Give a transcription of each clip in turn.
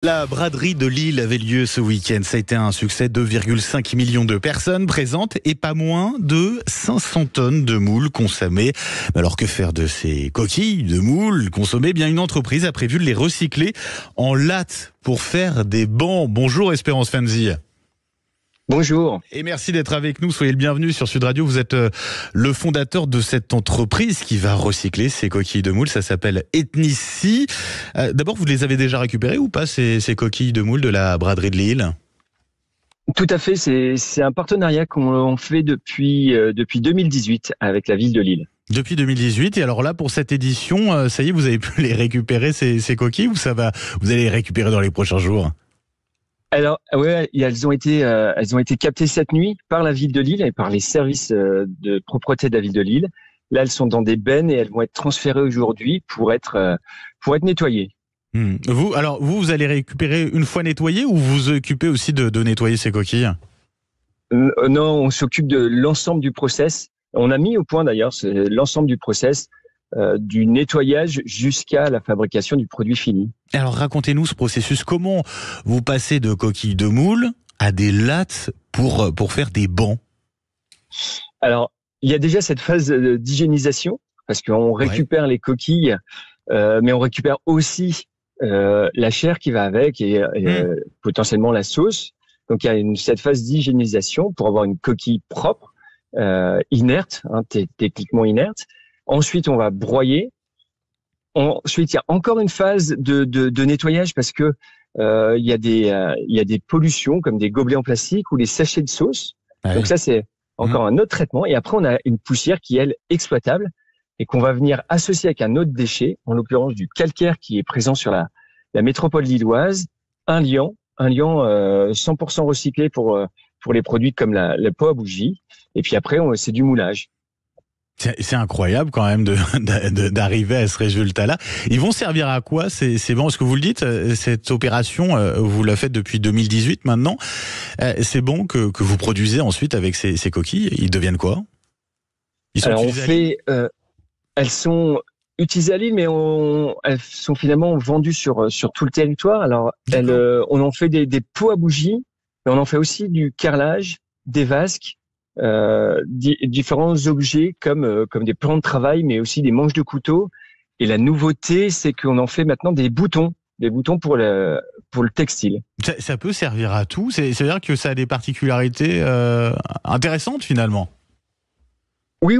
La braderie de Lille avait lieu ce week-end. Ça a été un succès. 2,5 millions de personnes présentes et pas moins de 500 tonnes de moules consommées. Alors que faire de ces coquilles de moules consommées? Bien, une entreprise a prévu de les recycler en latte pour faire des bancs. Bonjour Espérance Fanzi. Bonjour. Et merci d'être avec nous. Soyez le bienvenu sur Sud Radio. Vous êtes le fondateur de cette entreprise qui va recycler ces coquilles de moules. Ça s'appelle Ethnici. D'abord, vous les avez déjà récupérées ou pas, ces coquilles de moules de la braderie de Lille? Tout à fait. C'est un partenariat qu'on fait depuis 2018 avec la ville de Lille. Depuis 2018. Et alors là, pour cette édition, ça y est, vous avez pu les récupérer, ces coquilles, ou ça va, vous allez les récupérer dans les prochains jours? Alors, ouais, elles ont été captées cette nuit par la ville de Lille et par les services de propreté de la ville de Lille. Là, elles sont dans des bennes et elles vont être transférées aujourd'hui pour être nettoyées. Vous allez récupérer une fois nettoyées ou vous vous occupez aussi de nettoyer ces coquilles? Non, on s'occupe de l'ensemble du process. On a mis au point d'ailleurs l'ensemble du process du nettoyage jusqu'à la fabrication du produit fini. Alors racontez-nous ce processus. Comment vous passez de coquilles de moules à des lattes pour faire des bancs? Alors, il y a déjà cette phase d'hygiénisation parce qu'on récupère les coquilles, mais on récupère aussi la chair qui va avec et potentiellement la sauce. Donc, il y a cette phase d'hygiénisation pour avoir une coquille propre, inerte, techniquement inerte. Ensuite, on va broyer. Ensuite, il y a encore une phase de nettoyage parce que il y a des pollutions comme des gobelets en plastique ou les sachets de sauce. Ouais. Donc ça, c'est encore un autre traitement. Et après, on a une poussière qui est, elle, exploitable et qu'on va venir associer avec un autre déchet, en l'occurrence du calcaire qui est présent sur la métropole lilloise, un liant 100% recyclé pour les produits comme la peau à bougie. Et puis après, c'est du moulage. C'est incroyable quand même d'arriver à ce résultat-là. Ils vont servir à quoi ces bancs? Est-ce que vous le dites, cette opération, vous la faites depuis 2018 maintenant. Ces bancs que vous produisez ensuite avec ces coquilles, ils deviennent quoi? Ils sont elles sont utilisées à Lille, mais elles sont finalement vendues sur tout le territoire. Alors, on en fait des pots à bougie, mais on en fait aussi du carrelage, des vasques. Différents objets comme des plans de travail, mais aussi des manches de couteau. Et la nouveauté, c'est qu'on en fait maintenant des boutons pour le textile. Ça peut servir à tout. C'est-à-dire que ça a des particularités intéressantes finalement. Oui.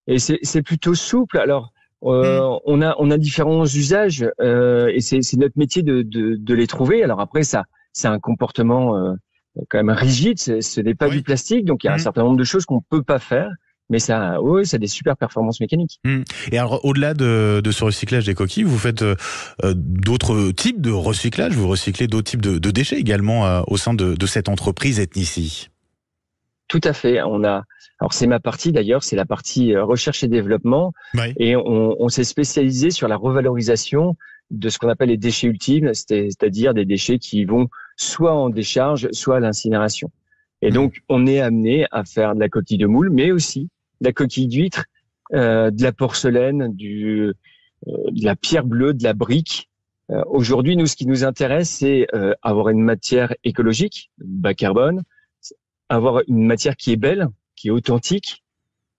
Et c'est plutôt souple. Alors, on a différents usages et c'est notre métier de les trouver. Alors après, ça, c'est un comportement quand même rigide, ce n'est pas du plastique, donc il y a un certain nombre de choses qu'on peut pas faire, mais ça a des super performances mécaniques. Et alors, au-delà de ce recyclage des coquilles, vous faites d'autres types de recyclage, vous recyclez d'autres types de déchets également au sein de cette entreprise Ethnici. Tout à fait. Alors c'est ma partie d'ailleurs, c'est la partie recherche et développement, et on s'est spécialisé sur la revalorisation de ce qu'on appelle les déchets ultimes, c'est-à-dire des déchets qui vont soit en décharge, soit à l'incinération. Et donc, on est amené à faire de la coquille de moule, mais aussi de la coquille d'huître, de la porcelaine, de la pierre bleue, de la brique. Aujourd'hui, nous, ce qui nous intéresse, c'est avoir une matière écologique, bas carbone, avoir une matière qui est belle, qui est authentique,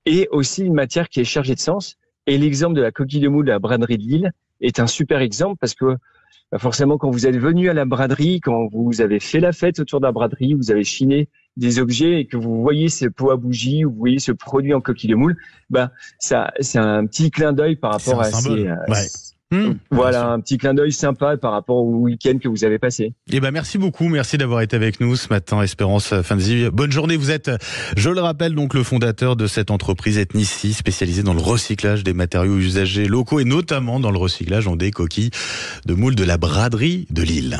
et aussi une matière qui est chargée de sens. Et l'exemple de la coquille de moule de la braderie de Lille est un super exemple parce que forcément, quand vous êtes venu à la braderie, quand vous avez fait la fête autour de la braderie, vous avez chiné des objets et que vous voyez ce pot à bougie, ou vous voyez ce produit en coquille de moule, ça, c'est un petit clin d'œil par rapport à voilà, un petit clin d'œil sympa par rapport au week-end que vous avez passé. Merci beaucoup, merci d'avoir été avec nous ce matin, Espérance Fanzi. Bonne journée, vous êtes, je le rappelle, donc le fondateur de cette entreprise Ethnici, spécialisée dans le recyclage des matériaux usagés locaux et notamment dans le recyclage des coquilles de moules de la braderie de Lille.